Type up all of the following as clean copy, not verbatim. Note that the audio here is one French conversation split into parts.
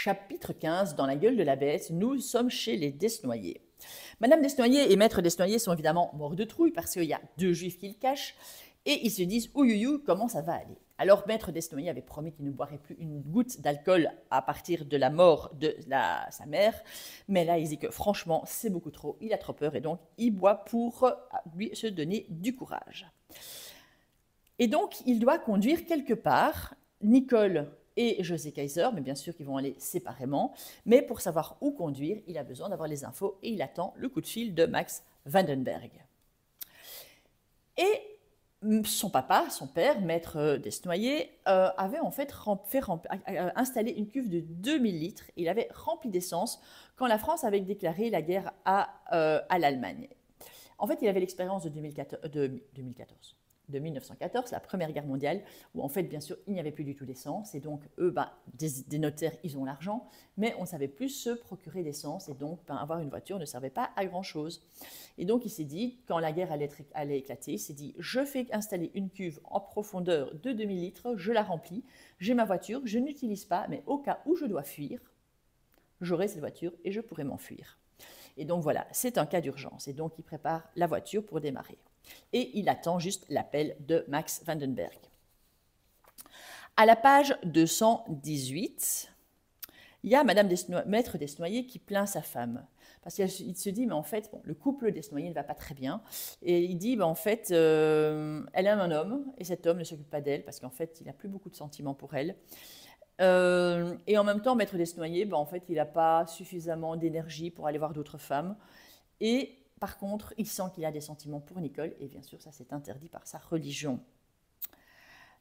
Chapitre 15, dans la gueule de la bête, nous sommes chez les Desnoyers. Madame Desnoyers et Maître Desnoyers sont évidemment morts de trouille parce qu'il y a deux juifs qui le cachent et ils se disent ouïouïou, comment ça va aller. Alors Maître Desnoyers avait promis qu'il ne boirait plus une goutte d'alcool à partir de la mort de sa mère, mais là il dit que franchement c'est beaucoup trop, il a trop peur et donc il boit pour lui se donner du courage. Et donc il doit conduire quelque part. Nicole et José Kaiser, mais bien sûr qu'ils vont aller séparément. Mais pour savoir où conduire, il a besoin d'avoir les infos et il attend le coup de fil de Max Vandenberg. Et son papa, son père, Maître Desnoyers, avait en fait installé une cuve de 2000 litres. Il avait rempli d'essence quand la France avait déclaré la guerre à l'Allemagne. En fait, il avait l'expérience de 1914, la Première Guerre mondiale, où en fait, bien sûr, il n'y avait plus du tout d'essence. Et donc, eux, des notaires, ils ont l'argent, mais on ne savait plus se procurer d'essence. Et donc, avoir une voiture ne servait pas à grand-chose. Et donc, il s'est dit, quand la guerre allait éclater, il s'est dit, je fais installer une cuve en profondeur de 2000 litres, je la remplis, j'ai ma voiture, je n'utilise pas, mais au cas où je dois fuir, j'aurai cette voiture et je pourrai m'enfuir. Et donc, voilà, c'est un cas d'urgence. Et donc, il prépare la voiture pour démarrer. Et il attend juste l'appel de Max Vandenberg. À la page 218, il y a Maître Desnoyers qui plaint sa femme. Parce qu'il se dit, mais en fait, le couple Desnoyers ne va pas très bien. Et il dit, en fait, elle aime un homme, et cet homme ne s'occupe pas d'elle, parce qu'en fait, il n'a plus beaucoup de sentiments pour elle. Et en même temps, Maître Desnoyers, en fait, il n'a pas suffisamment d'énergie pour aller voir d'autres femmes. Et par contre, il sent qu'il a des sentiments pour Nicole, et bien sûr, ça c'est interdit par sa religion.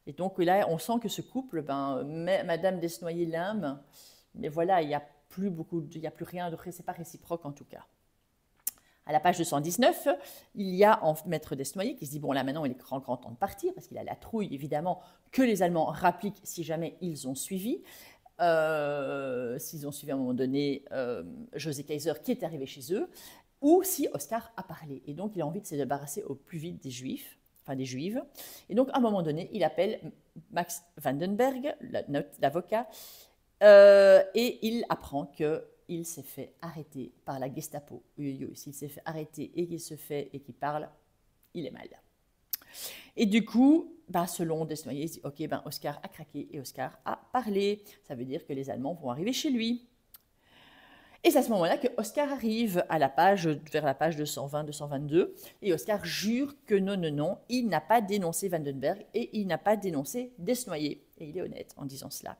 Et donc là, on sent que ce couple, Madame Desnoyers l'aime, mais voilà, il n'y a plus rien, c'est pas réciproque en tout cas. À la page 219, il y a Maître Desnoyers qui se dit, bon là maintenant il est grand temps de partir, parce qu'il a la trouille évidemment que les Allemands rappliquent si jamais ils ont suivi. S'ils ont suivi à un moment donné José Kaiser qui est arrivé chez eux, ou si Oscar a parlé. Et donc, il a envie de se débarrasser au plus vite des Juifs, enfin des Juives. Et donc, à un moment donné, il appelle Max Vandenberg, l'avocat, et il apprend qu'il s'est fait arrêter par la Gestapo. S'il s'est fait arrêter et qu'il parle, il est mal. Et du coup, selon Desnoyers, il dit, ok, Oscar a craqué et Oscar a parlé. Ça veut dire que les Allemands vont arriver chez lui. Et c'est à ce moment-là que Oscar arrive vers la page 220-222, et Oscar jure que non, il n'a pas dénoncé Vandenberg et il n'a pas dénoncé Desnoyers. Et il est honnête en disant cela.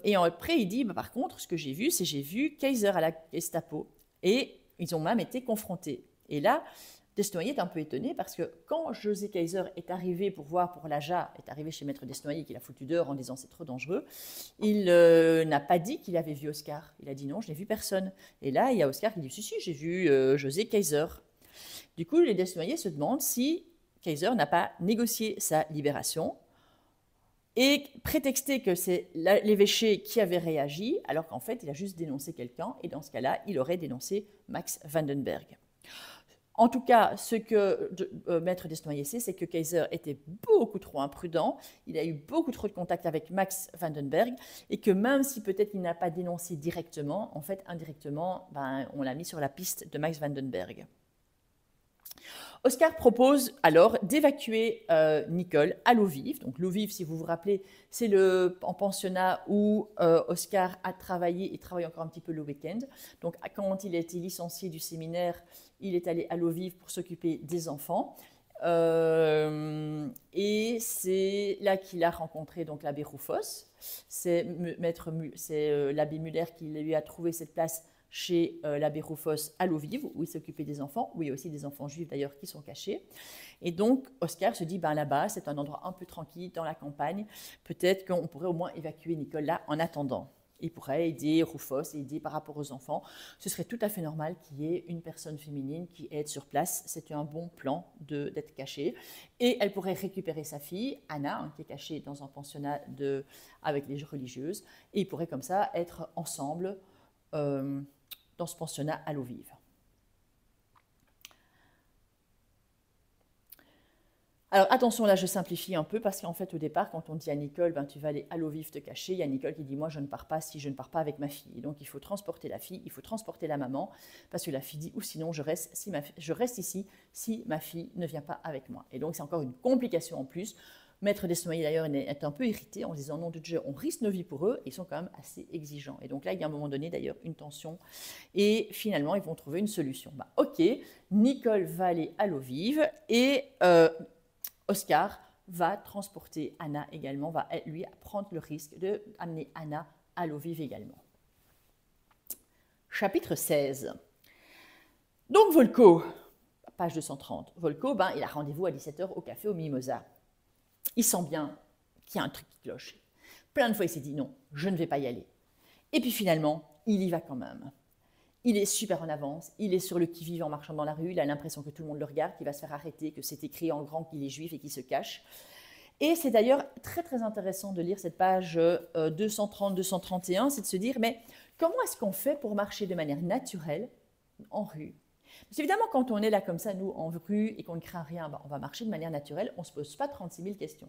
Et après, il dit, par contre, ce que j'ai vu Kaiser à la Gestapo, et ils ont même été confrontés. Et là, Desnoyers est un peu étonné parce que quand José Kaiser est arrivé pour l'AJA, est arrivé chez Maître Desnoyers, qu'il a foutu dehors en disant c'est trop dangereux, il n'a pas dit qu'il avait vu Oscar. Il a dit non, je n'ai vu personne. Et là, il y a Oscar qui dit si, j'ai vu José Kaiser. Du coup, les Desnoyers se demandent si Kaiser n'a pas négocié sa libération et prétexté que c'est l'évêché qui avait réagi, alors qu'en fait, il a juste dénoncé quelqu'un, et dans ce cas-là, il aurait dénoncé Max Vandenberg. En tout cas, ce que Maître Desnoyers sait, c'est que Kaiser était beaucoup trop imprudent, il a eu beaucoup trop de contacts avec Max Vandenberg, et que même si peut-être il n'a pas dénoncé directement, en fait, indirectement, on l'a mis sur la piste de Max Vandenberg. Oscar propose alors d'évacuer Nicole à l'eau vive. Donc l'eau vive, si vous vous rappelez, c'est en pensionnat où Oscar a travaillé et travaille encore un petit peu le week-end. Donc quand il a été licencié du séminaire, il est allé à l'eau vive pour s'occuper des enfants. Et c'est là qu'il a rencontré donc l'abbé Rufos. C'est l'abbé Muller qui lui a trouvé cette place chez l'abbé Rufos à l'eau vive, où il s'occupait des enfants, où il y a aussi des enfants juifs d'ailleurs qui sont cachés. Et donc Oscar se dit, là-bas, c'est un endroit un peu tranquille, dans la campagne, peut-être qu'on pourrait au moins évacuer Nicole là en attendant. Il pourrait aider Rufos et aider par rapport aux enfants. Ce serait tout à fait normal qu'il y ait une personne féminine qui aide sur place. C'est un bon plan d'être cachée. Et elle pourrait récupérer sa fille, Anna, qui est cachée dans un pensionnat avec les religieuses. Et ils pourraient comme ça être ensemble dans ce pensionnat à l'eau vive. Alors attention, là je simplifie un peu parce qu'en fait au départ quand on dit à Nicole ben, tu vas aller à l'eau vive te cacher, il y a Nicole qui dit moi je ne pars pas si je ne pars pas avec ma fille. Et donc il faut transporter la fille, il faut transporter la maman parce que la fille dit ou sinon je reste ici si ma fille ne vient pas avec moi. Et donc c'est encore une complication en plus. Maître des sommeils d'ailleurs est un peu irrité en se disant non de Dieu, on risque nos vies pour eux, ils sont quand même assez exigeants. Et donc là il y a un moment donné d'ailleurs une tension et finalement ils vont trouver une solution. Bah, ok, Nicole va aller à l'eau vive et Oscar va transporter Anna également, va lui prendre le risque d'amener Anna à l'eau vive également. Chapitre 16. Donc Volko, page 230, Volko, ben, il a rendez-vous à 17h au café au Mimosa. Il sent bien qu'il y a un truc qui cloche. Plein de fois, il s'est dit non, je ne vais pas y aller. Et puis finalement, il y va quand même. Il est super en avance, il est sur le qui-vive en marchant dans la rue, il a l'impression que tout le monde le regarde, qu'il va se faire arrêter, que c'est écrit en grand qu'il est juif et qu'il se cache. Et c'est d'ailleurs très très intéressant de lire cette page 230-231, c'est de se dire, mais comment est-ce qu'on fait pour marcher de manière naturelle en rue? Parce qu'évidemment, quand on est là comme ça, nous, en rue, et qu'on ne craint rien, ben, on va marcher de manière naturelle, on ne se pose pas 36 000 questions.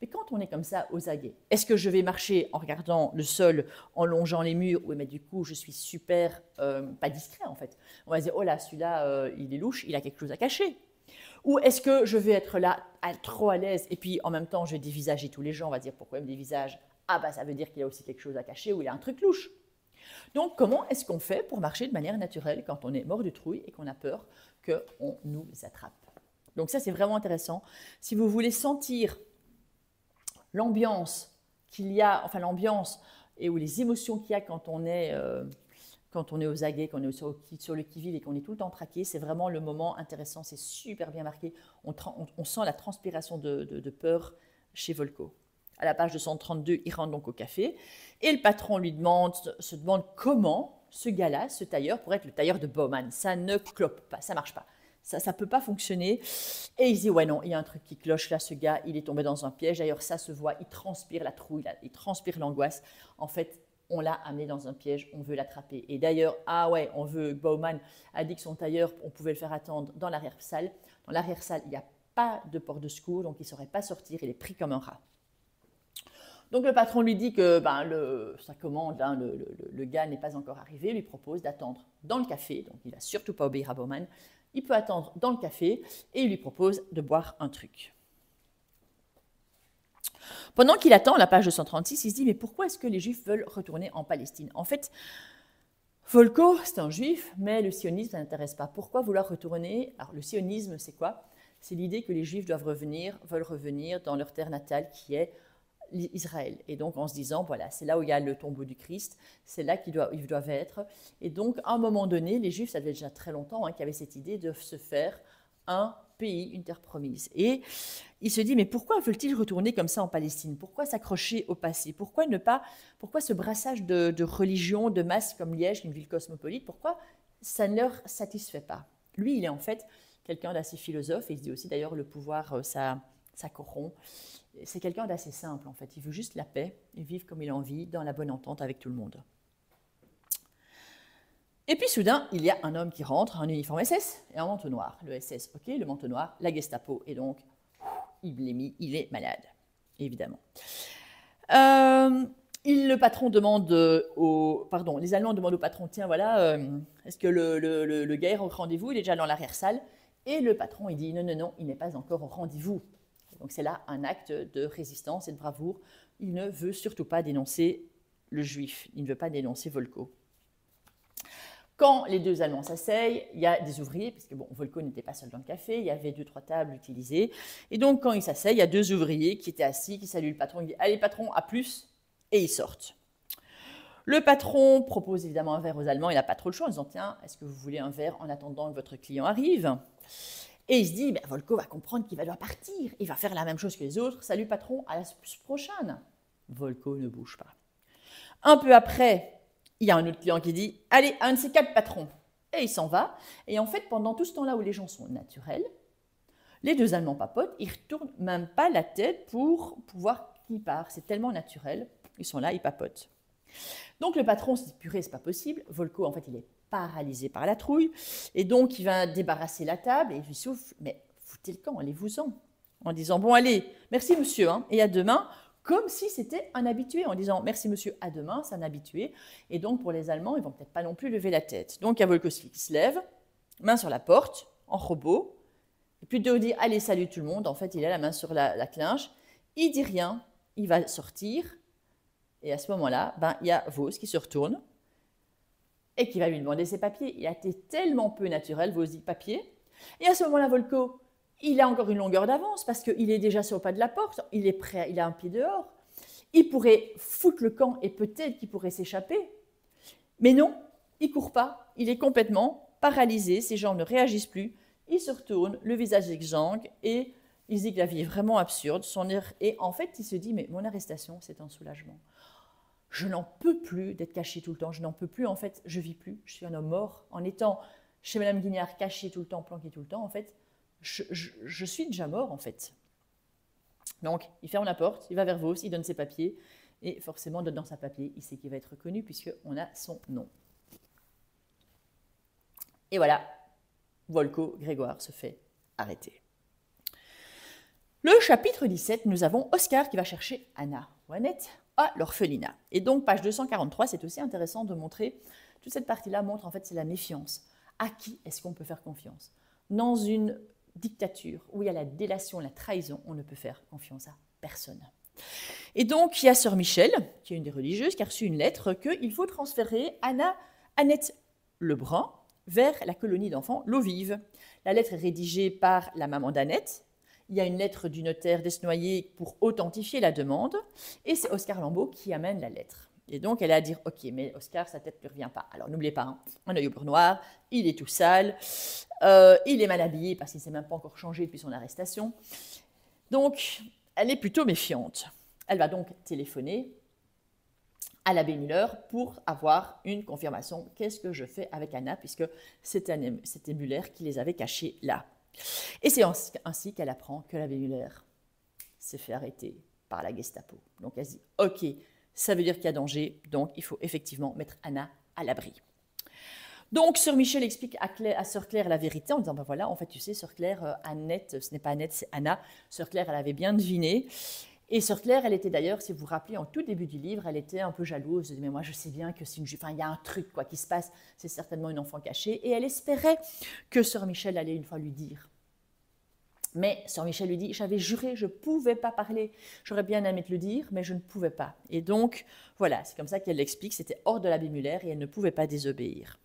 Mais quand on est comme ça, aux aguets, est-ce que je vais marcher en regardant le sol, en longeant les murs, oui, mais du coup, je suis super, pas discret en fait. On va se dire, oh là, celui-là, il est louche, il a quelque chose à cacher. Ou est-ce que je vais être là, trop à l'aise, et puis en même temps, je vais dévisager tous les gens, on va dire, pourquoi il me dévisage? Ah bah ça veut dire qu'il a aussi quelque chose à cacher, ou il a un truc louche. Donc, comment est-ce qu'on fait pour marcher de manière naturelle quand on est mort de trouille et qu'on a peur qu'on nous attrape? Donc ça, c'est vraiment intéressant. Si vous voulez sentir l'ambiance qu'il y a, enfin l'ambiance et ou les émotions qu'il y a quand on est aux aguets, qu'on est sur le qui-vive et qu'on est tout le temps traqué, c'est vraiment le moment intéressant, c'est super bien marqué. On sent la transpiration de peur chez Volko. À la page 232, il rentre donc au café et le patron se demande comment ce gars-là, ce tailleur, pourrait être le tailleur de Bauman. Ça ne clope pas, ça ne marche pas. Ça ne peut pas fonctionner. Et il dit, ouais non, il y a un truc qui cloche là, ce gars, il est tombé dans un piège. D'ailleurs, ça se voit, il transpire la trouille, il transpire l'angoisse. En fait, on l'a amené dans un piège, on veut l'attraper. Et d'ailleurs, Bauman a dit que son tailleur, on pouvait le faire attendre dans l'arrière-salle. Dans l'arrière-salle, il n'y a pas de porte de secours, donc il ne saurait pas sortir, il est pris comme un rat. Donc le patron lui dit que sa commande, hein, le gars n'est pas encore arrivé, lui propose d'attendre dans le café, donc il ne va surtout pas obéir à Bauman, il peut attendre dans le café et il lui propose de boire un truc. Pendant qu'il attend, à la page 236, il se dit, mais pourquoi est-ce que les Juifs veulent retourner en Palestine? En fait, Volko, c'est un Juif, mais le sionisme ne l'intéresse pas. Pourquoi vouloir retourner? Alors le sionisme, c'est quoi? C'est l'idée que les Juifs veulent revenir dans leur terre natale qui est Israël. Et donc en se disant, voilà, c'est là où il y a le tombeau du Christ, c'est là qu'ils doivent être. Et donc à un moment donné, les Juifs, ça fait déjà très longtemps qu'il y avait cette idée de se faire un pays, une terre promise. Et il se dit, mais pourquoi veulent-ils retourner comme ça en Palestine? Pourquoi s'accrocher au passé? Pourquoi ce brassage de religions, de masses comme Liège, une ville cosmopolite, pourquoi ça ne leur satisfait pas? Lui, il est en fait quelqu'un d'assez philosophe, et il se dit aussi d'ailleurs, le pouvoir, ça corrompt. C'est quelqu'un d'assez simple en fait, il veut juste la paix et vivre comme il a envie, dans la bonne entente avec tout le monde. Et puis soudain, il y a un homme qui rentre, un uniforme SS et un manteau noir. Le SS, ok, le manteau noir, la Gestapo, et donc il blémit, il est malade, évidemment. Les Allemands demandent au patron, tiens voilà, est-ce que le gars est au rendez-vous? Il est déjà dans l'arrière-salle. Et le patron, il dit, non, il n'est pas encore au rendez-vous. Donc c'est là un acte de résistance et de bravoure. Il ne veut surtout pas dénoncer le juif, il ne veut pas dénoncer Volko. Quand les deux Allemands s'asseyent, il y a des ouvriers, parce que Volko n'était pas seul dans le café, il y avait 2-3 tables utilisées. Et donc quand ils s'asseyent, il y a 2 ouvriers qui étaient assis, qui saluent le patron, il dit « Allez patron, à plus !» et ils sortent. Le patron propose évidemment un verre aux Allemands, il n'a pas trop le choix en disant « Tiens, est-ce que vous voulez un verre en attendant que votre client arrive ?» Et il se dit, Volko va comprendre qu'il va devoir partir. Il va faire la même chose que les autres. Salut patron, à la prochaine. Volko ne bouge pas. Un peu après, il y a un autre client qui dit, allez, un de ces 4 patrons. Et il s'en va. Et en fait, pendant tout ce temps-là où les gens sont naturels, les 2 Allemands papotent, ils ne retournent même pas la tête pour voir qui part. C'est tellement naturel. Ils sont là, ils papotent. Donc le patron se dit, purée, c'est pas possible. Volko, en fait, il est paralysé par la trouille, et donc il va débarrasser la table, et il lui souffle, mais foutez le camp, allez-vous-en. en disant « Bon, allez, merci monsieur, hein, et à demain », comme si c'était un habitué, en disant « Merci monsieur, à demain », c'est un habitué. Et donc, pour les Allemands, ils ne vont peut-être pas non plus lever la tête. Donc, il y a Volkowski qui se lève, main sur la porte, en robot, et puis de dire « Allez, salut tout le monde », en fait, il a la main sur la clinche, il dit rien, il va sortir, et à ce moment-là, il y a Vos qui se retourne, et qui va lui demander ses papiers. Il a été tellement peu naturel, Vos dit « Papier ». Et à ce moment-là, Volko, il a encore une longueur d'avance parce qu'il est déjà sur le pas de la porte, il est prêt, il a un pied dehors. Il pourrait foutre le camp et peut-être qu'il pourrait s'échapper. Mais non, il ne court pas, il est complètement paralysé, ses jambes ne réagissent plus, il se retourne, le visage exsangue et il se dit que la vie est vraiment absurde. Et en fait, il se dit, mais mon arrestation, c'est un soulagement. Je n'en peux plus d'être caché tout le temps, je n'en peux plus, en fait, je ne vis plus, je suis un homme mort. En étant chez Mme Guignard, caché tout le temps, planqué tout le temps, en fait, je suis déjà mort, en fait. Donc, il ferme la porte, il va vers Vos, il donne ses papiers, et forcément, dans sa papier, il sait qu'il va être reconnu, puisqu'on a son nom. Et voilà, Volko Grégoire se fait arrêter. Le chapitre 17, nous avons Oscar qui va chercher Anna ou Annette à l'orphelinat. Et donc, page 243, c'est aussi intéressant de montrer, toute cette partie-là montre, en fait, c'est la méfiance. À qui est-ce qu'on peut faire confiance? Dans une dictature où il y a la délation, la trahison, on ne peut faire confiance à personne. Et donc, il y a sœur Michel, qui est une des religieuses, qui a reçu une lettre qu'il faut transférer Annette Lebrun vers la colonie d'enfants L'Eau Vive. La lettre est rédigée par la maman d'Annette. Il y a une lettre du notaire Desnoyers pour authentifier la demande. Et c'est Oscar Lambeau qui amène la lettre. Et donc, elle a à dire, ok, mais Oscar, sa tête ne lui revient pas. Alors, n'oubliez pas, hein, un œil au beurre noir, il est tout sale, il est mal habillé parce qu'il ne s'est même pas encore changé depuis son arrestation. Donc, elle est plutôt méfiante. Elle va donc téléphoner à l'abbé Müller pour avoir une confirmation. Qu'est-ce que je fais avec Anna, puisque c'était Müller qui les avait cachés là. Et c'est ainsi qu'elle apprend que l'abbé Müller s'est fait arrêter par la Gestapo. Donc, elle se dit, ok, ça veut dire qu'il y a danger, donc il faut effectivement mettre Anna à l'abri. Donc, sœur Michel explique à sœur Claire la vérité en disant, ben voilà, en fait, tu sais, sœur Claire, Annette, ce n'est pas Annette, c'est Anna. Sœur Claire, elle avait bien deviné. Et sœur Claire, elle était d'ailleurs, si vous vous rappelez, en tout début du livre, elle était un peu jalouse. Elle dit, mais moi, je sais bien que c'est il y a un truc quoi, qui se passe, c'est certainement une enfant cachée. Et elle espérait que sœur Michel allait une fois lui dire. Mais sœur Michel lui dit, j'avais juré, je ne pouvais pas parler. J'aurais bien aimé te le dire, mais je ne pouvais pas. Et donc, voilà, c'est comme ça qu'elle l'explique, c'était hors de l'abbé Müller et elle ne pouvait pas désobéir.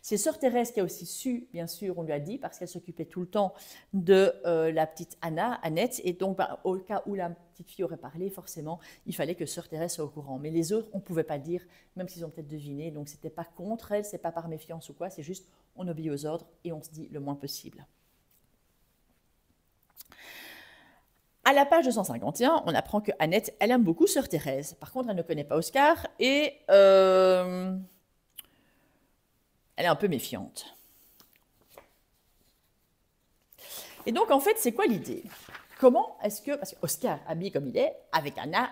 C'est sœur Thérèse qui a aussi su, bien sûr, on lui a dit, parce qu'elle s'occupait tout le temps de la petite Annette, et donc au cas où la petite fille aurait parlé, forcément, il fallait que sœur Thérèse soit au courant. Mais les autres, on ne pouvait pas dire, même s'ils ont peut-être deviné, donc ce n'était pas contre elle, ce n'est pas par méfiance ou quoi, c'est juste on obéit aux ordres et on se dit le moins possible. À la page 251, on apprend que Annette, elle aime beaucoup sœur Thérèse. Par contre, elle ne connaît pas Oscar et elle est un peu méfiante. Et donc, en fait, c'est quoi l'idée? Comment est-ce que... Parce qu'Oscar, habillé comme il est, avec Anna,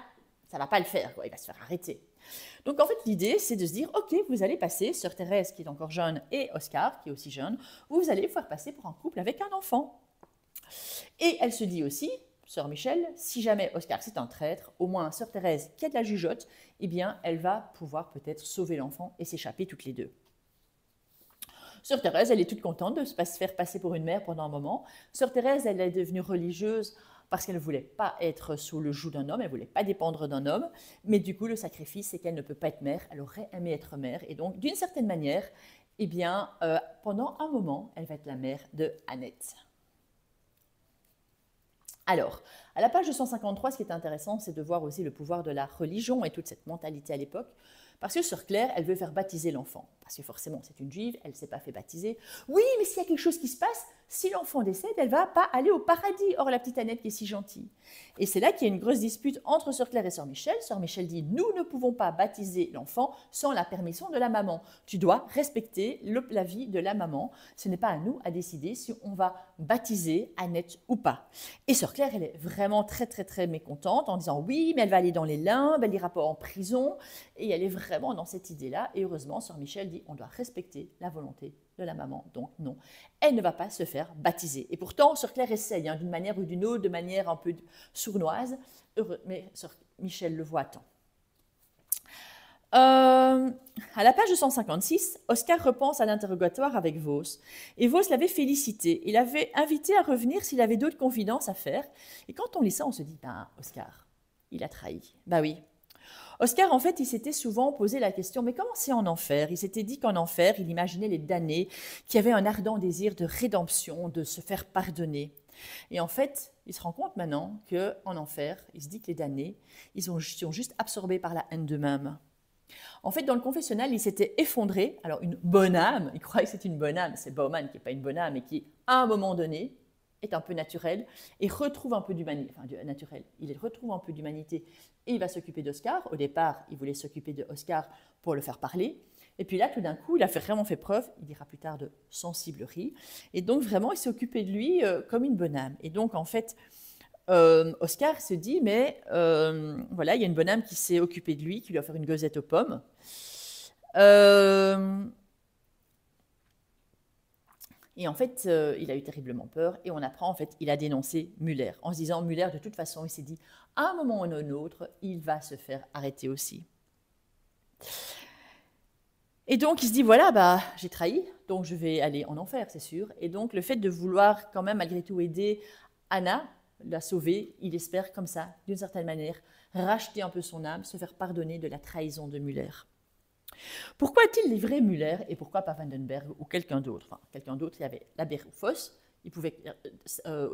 ça ne va pas le faire, quoi, il va se faire arrêter. Donc, en fait, l'idée, c'est de se dire, ok, vous allez passer, sœur Thérèse, qui est encore jeune, et Oscar, qui est aussi jeune, vous allez faire passer pour un couple avec un enfant. Et elle se dit aussi... Sœur Michel, si jamais Oscar c'est un traître, au moins sœur Thérèse qui a de la jugeote, eh bien elle va pouvoir peut-être sauver l'enfant et s'échapper toutes les deux. Sœur Thérèse, elle est toute contente de se faire passer pour une mère pendant un moment. Sœur Thérèse, elle est devenue religieuse parce qu'elle ne voulait pas être sous le joug d'un homme, elle ne voulait pas dépendre d'un homme, mais du coup le sacrifice c'est qu'elle ne peut pas être mère, elle aurait aimé être mère, et donc d'une certaine manière, eh bien pendant un moment, elle va être la mère de Annette. Alors, à la page 253, ce qui est intéressant, c'est de voir aussi le pouvoir de la religion et toute cette mentalité à l'époque, parce que sœur Claire, elle veut faire baptiser l'enfant, parce que forcément, c'est une juive, elle ne s'est pas fait baptiser. Oui, mais s'il y a quelque chose qui se passe, si l'enfant décède, elle ne va pas aller au paradis. Or, la petite Annette qui est si gentille. Et c'est là qu'il y a une grosse dispute entre sœur Claire et sœur Michel. Sœur Michel dit, nous ne pouvons pas baptiser l'enfant sans la permission de la maman. Tu dois respecter la vie de la maman. Ce n'est pas à nous à décider si on va baptiser Annette ou pas. Et sœur Claire, elle est vraiment vraiment très, très, très mécontente en disant oui, mais elle va aller dans les limbes, elle n'ira pas en prison. Et elle est vraiment dans cette idée-là. Et heureusement, sœur Michel dit on doit respecter la volonté de la maman. Donc non, elle ne va pas se faire baptiser. Et pourtant, sœur Claire essaye, d'une manière ou d'une autre, de manière un peu sournoise. Mais sœur Michel le voit tant. À la page 256, Oscar repense à l'interrogatoire avec Vos. Et Vos l'avait félicité. Il l'avait invité à revenir s'il avait d'autres confidences à faire. Et quand on lit ça, on se dit, ben, Oscar, il a trahi. Ben oui. Oscar, en fait, il s'était souvent posé la question, mais comment c'est en enfer? Il s'était dit qu'en enfer, il imaginait les damnés qui avaient un ardent désir de rédemption, de se faire pardonner. Et en fait, il se rend compte maintenant qu'en enfer, il se dit que les damnés, ils sont juste absorbés par la haine d'eux-mêmes. En fait, dans le confessionnal, il s'était effondré. Alors, une bonne âme, il croyait que c'est une bonne âme, c'est Bauman qui n'est pas une bonne âme, et qui, à un moment donné, est un peu naturel et retrouve un peu d'humanité. Enfin, naturel, il retrouve un peu d'humanité et il va s'occuper d'Oscar. Au départ, il voulait s'occuper d'Oscar pour le faire parler. Et puis là, tout d'un coup, il a vraiment fait preuve, il dira plus tard, de sensiblerie. Et donc, vraiment, il s'est occupé de lui comme une bonne âme. Et donc, en fait, Oscar se dit, mais voilà, il y a une bonne âme qui s'est occupée de lui, qui lui a offert une gosette aux pommes. Et en fait, il a eu terriblement peur et on apprend, en fait, il a dénoncé Muller. En se disant, Muller, de toute façon, il s'est dit, à un moment ou à un autre, il va se faire arrêter aussi. Et donc, il se dit, voilà, bah, j'ai trahi, donc je vais aller en enfer, c'est sûr. Et donc, le fait de vouloir quand même, malgré tout, aider Anna, la sauver, il espère comme ça, d'une certaine manière, racheter un peu son âme, se faire pardonner de la trahison de Muller. Pourquoi a-t-il livré Muller et pourquoi pas Vandenberg ou quelqu'un d'autre? Enfin, quelqu'un d'autre, il y avait l'abbé Rufus, il pouvait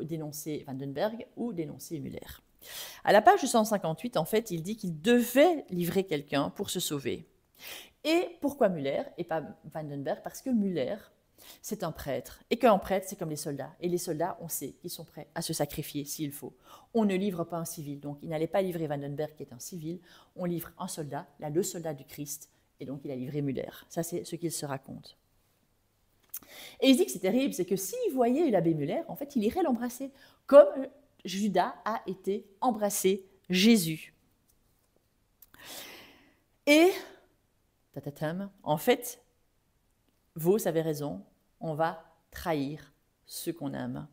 dénoncer Vandenberg ou dénoncer Muller. À la page 158, en fait, il dit qu'il devait livrer quelqu'un pour se sauver. Et pourquoi Muller et pas Vandenberg? Parce que Muller, c'est un prêtre. Et qu'un prêtre, c'est comme les soldats. Et les soldats, on sait qu'ils sont prêts à se sacrifier s'il faut. On ne livre pas un civil. Donc, il n'allait pas livrer Vandenberg, qui est un civil. On livre un soldat, là, le soldat du Christ. Et donc, il a livré Muller. Ça, c'est ce qu'il se raconte. Et il dit que c'est terrible, c'est que s'il voyait l'abbé Muller, en fait, il irait l'embrasser, comme Judas a été embrassé Jésus. Et, en fait, Vos avait raison, on va trahir ceux qu'on aime.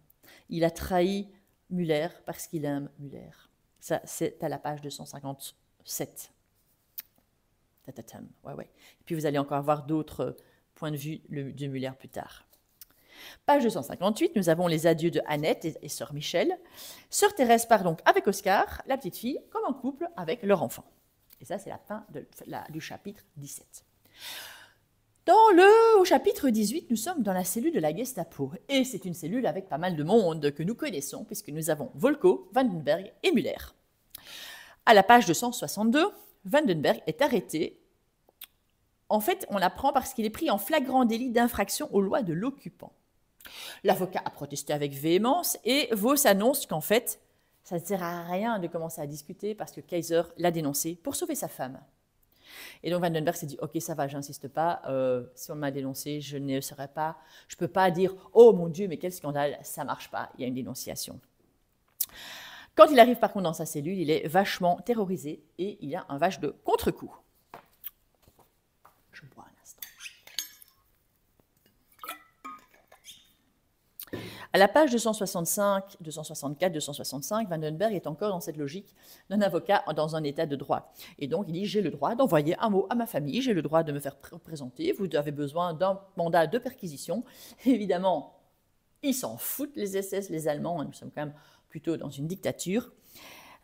Il a trahi Muller parce qu'il aime Muller. Ça, c'est à la page 257. Ouais. Et puis vous allez encore avoir d'autres points de vue de Muller plus tard. Page 258, nous avons les adieux de Annette et sœur Michel. Sœur Thérèse part donc avec Oscar, la petite fille, comme un couple avec leur enfant. Et ça, c'est la fin du chapitre 17. Au chapitre 18, nous sommes dans la cellule de la Gestapo. Et c'est une cellule avec pas mal de monde que nous connaissons, puisque nous avons Volko, Vandenberg et Muller. À la page 262, Vandenberg est arrêté. En fait, on l'apprend parce qu'il est pris en flagrant délit d'infraction aux lois de l'occupant. L'avocat a protesté avec véhémence et Vos annonce qu'en fait, ça ne sert à rien de commencer à discuter parce que Kaiser l'a dénoncé pour sauver sa femme. Et donc Vandenberg s'est dit, ok, ça va, j'insiste pas, si on m'a dénoncé, je ne peux pas dire, oh mon Dieu, mais quel scandale, ça marche pas, il y a une dénonciation. Quand il arrive par contre dans sa cellule, il est vachement terrorisé et il a un vache de contre-coup. Je bois un instant. À la page 265, 264, 265, Vandenberg est encore dans cette logique d'un avocat dans un état de droit. Et donc, il dit, j'ai le droit d'envoyer un mot à ma famille, j'ai le droit de me faire représenter, vous avez besoin d'un mandat de perquisition. Évidemment, ils s'en foutent, les SS, les Allemands, nous sommes quand même plutôt dans une dictature.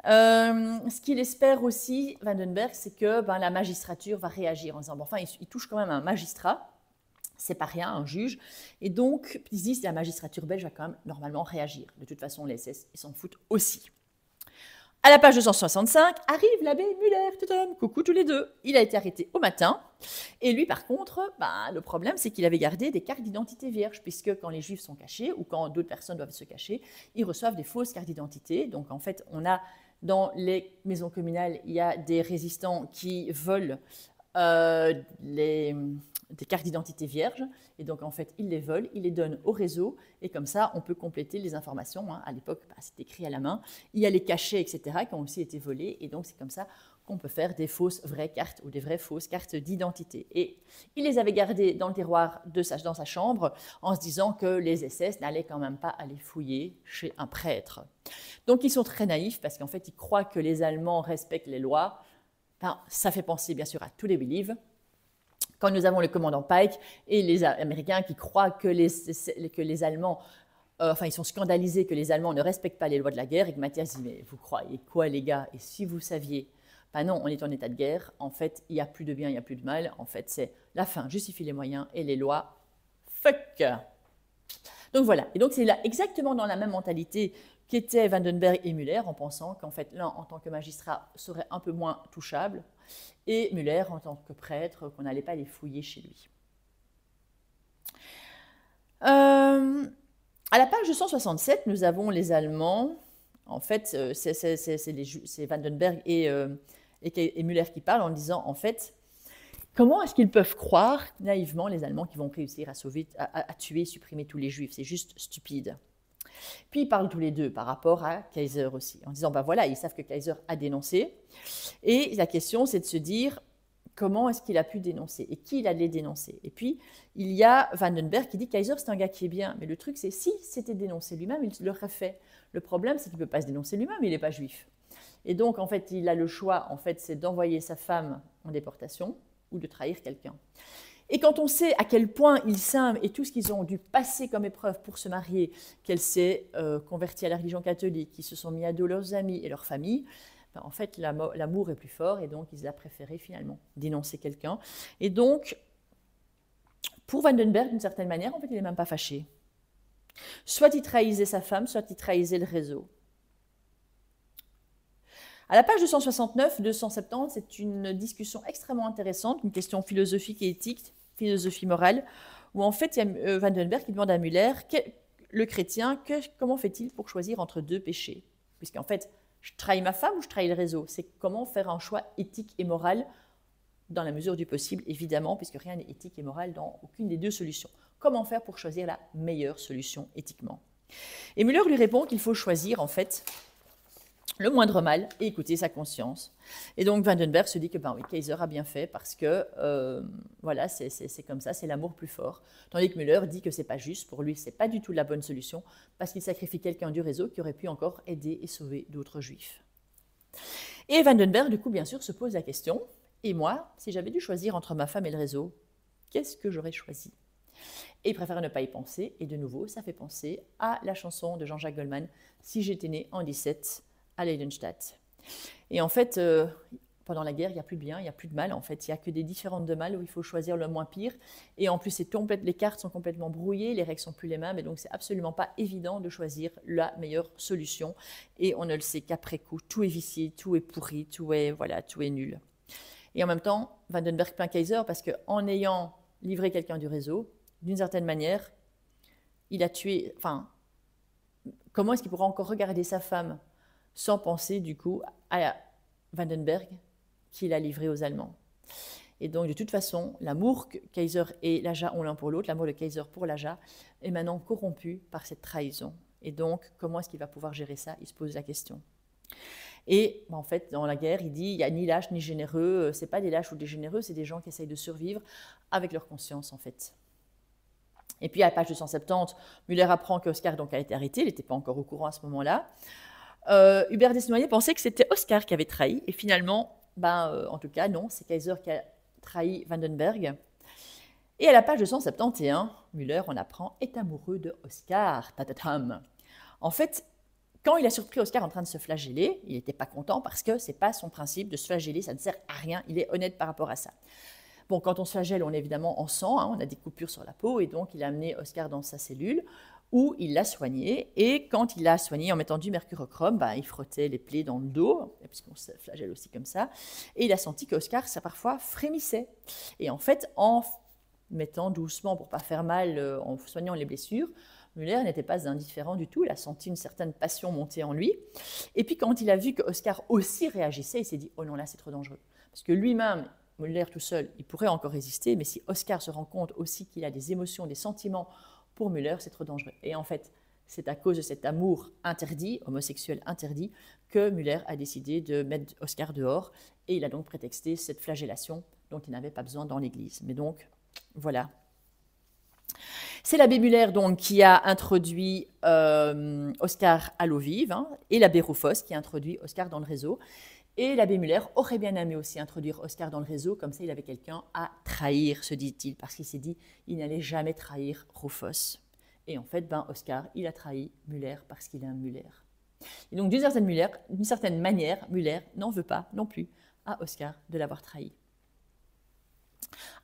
Ce qu'il espère aussi, Vandenberg, c'est que la magistrature va réagir en disant, bon, enfin, il touche quand même un magistrat, c'est pas rien, un juge, et donc, ils disent, la magistrature belge va quand même normalement réagir. De toute façon, les SS, ils s'en foutent aussi. À la page 265, arrive l'abbé Muller, coucou tous les deux. Il a été arrêté au matin, et lui, par contre, le problème, c'est qu'il avait gardé des cartes d'identité vierges, puisque quand les juifs sont cachés, ou quand d'autres personnes doivent se cacher, ils reçoivent des fausses cartes d'identité. Donc, en fait, on a, dans les maisons communales, il y a des résistants qui volent des cartes d'identité vierges, et donc en fait il les vole, il les donne au réseau, et comme ça on peut compléter les informations. À l'époque c'était écrit à la main, il y a les cachets, etc. qui ont aussi été volés, et donc c'est comme ça qu'on peut faire des fausses vraies cartes ou des vraies fausses cartes d'identité. Et il les avait gardées dans le tiroir dans sa chambre en se disant que les SS n'allaient quand même pas aller fouiller chez un prêtre. Donc ils sont très naïfs parce qu'en fait ils croient que les Allemands respectent les lois. Enfin, ça fait penser bien sûr à tous les Believe. Quand nous avons le commandant Pike et les Américains qui croient que les Allemands, ils sont scandalisés que les Allemands ne respectent pas les lois de la guerre, et que Mathias dit, mais vous croyez quoi les gars? Et si vous saviez, ben non, on est en état de guerre, en fait, il n'y a plus de bien, il n'y a plus de mal, en fait, c'est la fin justifie les moyens et les lois, fuck. Donc voilà, et donc c'est là exactement dans la même mentalité qu'étaient Vandenberg et Müller, en pensant qu'en fait, l'un, en tant que magistrat, serait un peu moins touchable, et Müller, en tant que prêtre, qu'on n'allait pas les fouiller chez lui. À la page 267, nous avons les Allemands. En fait, c'est Vandenberg et Müller qui parlent en disant, en fait, comment est-ce qu'ils peuvent croire naïvement les Allemands qui vont réussir à tuer, supprimer tous les Juifs? C'est juste stupide. Puis ils parlent tous les deux par rapport à Kaiser aussi, en disant, ben voilà, ils savent que Kaiser a dénoncé. Et la question, c'est de se dire, comment est-ce qu'il a pu dénoncer et qui il allait dénoncer? Et puis, il y a Vandenberg qui dit, Kaiser, c'est un gars qui est bien. Mais le truc, c'est si c'était dénoncé lui-même, il l'aurait fait. Le problème, c'est qu'il ne peut pas se dénoncer lui-même, il n'est pas juif. Et donc, en fait, il a le choix, en fait, c'est d'envoyer sa femme en déportation ou de trahir quelqu'un. Et quand on sait à quel point ils s'aiment et tout ce qu'ils ont dû passer comme épreuve pour se marier, qu'elle s'est convertie à la religion catholique, qu'ils se sont mis à dos leurs amis et leur famille, ben en fait l'amour est plus fort et donc ils ont préféré finalement dénoncer quelqu'un. Et donc, pour Vandenberg, d'une certaine manière, en fait, il n'est même pas fâché. Soit il trahissait sa femme, soit il trahissait le réseau. À la page 269-270, c'est une discussion extrêmement intéressante, une question philosophique et éthique, philosophie morale, où en fait, il y a Vandenberg qui demande à Müller, le chrétien, comment fait-il pour choisir entre deux péchés? Puisqu'en fait, je trahis ma femme ou je trahis le réseau? C'est comment faire un choix éthique et moral dans la mesure du possible, évidemment, puisque rien n'est éthique et moral dans aucune des deux solutions. Comment faire pour choisir la meilleure solution éthiquement? Et Müller lui répond qu'il faut choisir, en fait, le moindre mal et écouter sa conscience. Et donc Vandenberg se dit que ben oui, Kaiser a bien fait parce que voilà, c'est comme ça, c'est l'amour plus fort. Tandis que Müller dit que c'est pas juste, pour lui c'est pas du tout la bonne solution parce qu'il sacrifie quelqu'un du réseau qui aurait pu encore aider et sauver d'autres juifs. Et Vandenberg du coup bien sûr se pose la question, et moi, si j'avais dû choisir entre ma femme et le réseau, qu'est-ce que j'aurais choisi? Et il préfère ne pas y penser, et de nouveau ça fait penser à la chanson de Jean-Jacques Goldman, Si j'étais né en 17 à Leidenstadt. Et en fait, pendant la guerre, il n'y a plus de bien, il n'y a plus de mal. En fait, il n'y a que des différentes de mal où il faut choisir le moins pire. Et en plus, les cartes sont complètement brouillées, les règles ne sont plus les mêmes. Et donc, c'est absolument pas évident de choisir la meilleure solution. Et on ne le sait qu'après coup. Tout est vicié, tout est pourri, tout est nul. Et en même temps, Vandenberg plaint Kaiser parce qu'en ayant livré quelqu'un du réseau, d'une certaine manière, il a tué... Enfin, comment est-ce qu'il pourra encore regarder sa femme sans penser du coup à Vandenberg qu'il a livré aux Allemands? Et donc de toute façon, l'amour que Kaiser et Laja ont l'un pour l'autre, l'amour de Kaiser pour Laja, est maintenant corrompu par cette trahison. Et donc, comment est-ce qu'il va pouvoir gérer ça? Il se pose la question. Et en fait, dans la guerre, il dit, il n'y a ni lâche ni généreux, c'est pas des lâches ou des généreux, c'est des gens qui essayent de survivre avec leur conscience en fait. Et puis à la page 270, Müller apprend qu'Oscar donc a été arrêté, il n'était pas encore au courant à ce moment-là. Hubert Desnoyers pensait que c'était Oscar qui avait trahi, et finalement, en tout cas, non, c'est Kaiser qui a trahi Vandenberg. Et à la page 271, Müller, on apprend, est amoureux de Oscar. Tatatam. En fait, quand il a surpris Oscar en train de se flageller, il n'était pas content parce que ce n'est pas son principe de se flageller, ça ne sert à rien, il est honnête par rapport à ça. Bon, quand on se flagelle, on est évidemment en sang, on a des coupures sur la peau, et donc il a amené Oscar dans sa cellule, où il l'a soigné, et quand il l'a soigné en mettant du mercurochrome, il frottait les plaies dans le dos, puisqu'on se flagelle aussi comme ça, et il a senti qu'Oscar, ça parfois frémissait. Et en fait, en mettant doucement pour pas faire mal, en soignant les blessures, Müller n'était pas indifférent du tout, il a senti une certaine passion monter en lui. Et puis quand il a vu que Oscar aussi réagissait, il s'est dit « Oh non, là c'est trop dangereux ». Parce que lui-même, Müller tout seul, il pourrait encore résister, mais si Oscar se rend compte aussi qu'il a des émotions, des sentiments pour Müller, c'est trop dangereux. Et en fait, c'est à cause de cet amour interdit, homosexuel interdit, que Müller a décidé de mettre Oscar dehors, et il a donc prétexté cette flagellation dont il n'avait pas besoin dans l'Église. Mais donc, voilà. C'est l'abbé Müller donc, qui a introduit Oscar à l'eau vive, hein, et l'abbé Rufos qui a introduit Oscar dans le réseau. Et l'abbé Müller aurait bien aimé aussi introduire Oscar dans le réseau, comme ça il avait quelqu'un à trahir, se dit-il, parce qu'il s'est dit il n'allait jamais trahir Rufos. Et en fait, Oscar, il a trahi Müller parce qu'il est un Müller. Et donc, d'une certaine manière, Müller n'en veut pas non plus à Oscar de l'avoir trahi.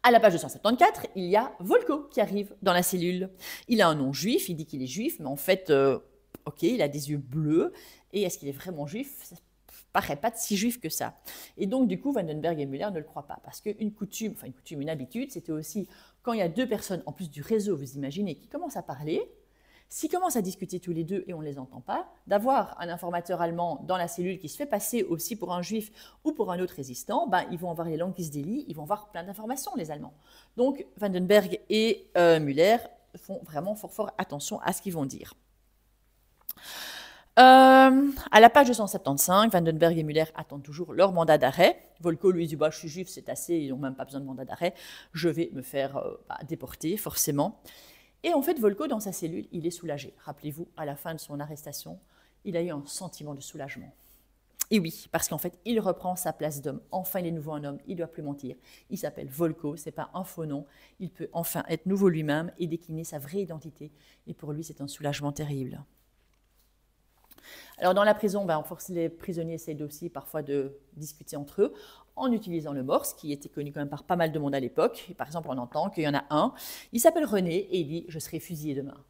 À la page 274, il y a Volko qui arrive dans la cellule. Il a un nom juif, il dit qu'il est juif, mais en fait, ok, il a des yeux bleus. Et est-ce qu'il est vraiment juif? Ça ne paraît pas si juif que ça. Et donc, du coup, Vandenberg et Müller ne le croient pas. Parce qu'une coutume, une habitude, c'était aussi quand il y a deux personnes, en plus du réseau, vous imaginez, qui commencent à parler, s'ils commencent à discuter tous les deux et on ne les entend pas, d'avoir un informateur allemand dans la cellule qui se fait passer aussi pour un juif ou pour un autre résistant, ils vont avoir les langues qui se délient, ils vont avoir plein d'informations, les Allemands. Donc, Vandenberg et Müller font vraiment fort attention à ce qu'ils vont dire. À la page 275, Vandenberg et Müller attendent toujours leur mandat d'arrêt. Volko lui dit je suis juif, c'est assez, ils n'ont même pas besoin de mandat d'arrêt, je vais me faire déporter, forcément. Et en fait, Volko, dans sa cellule, il est soulagé. Rappelez-vous, à la fin de son arrestation, il a eu un sentiment de soulagement. Et oui, parce qu'en fait, il reprend sa place d'homme. Enfin, il est nouveau un homme, il ne doit plus mentir. Il s'appelle Volko, ce n'est pas un faux nom. Il peut enfin être nouveau lui-même et décliner sa vraie identité. Et pour lui, c'est un soulagement terrible. Alors, dans la prison, les prisonniers essayent aussi parfois de discuter entre eux en utilisant le morse, qui était connu quand même par pas mal de monde à l'époque. Et par exemple, on entend qu'il y en a un, il s'appelle René et il dit « Je serai fusillé demain ».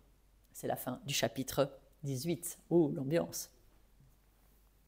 C'est la fin du chapitre 18. Oh, l'ambiance.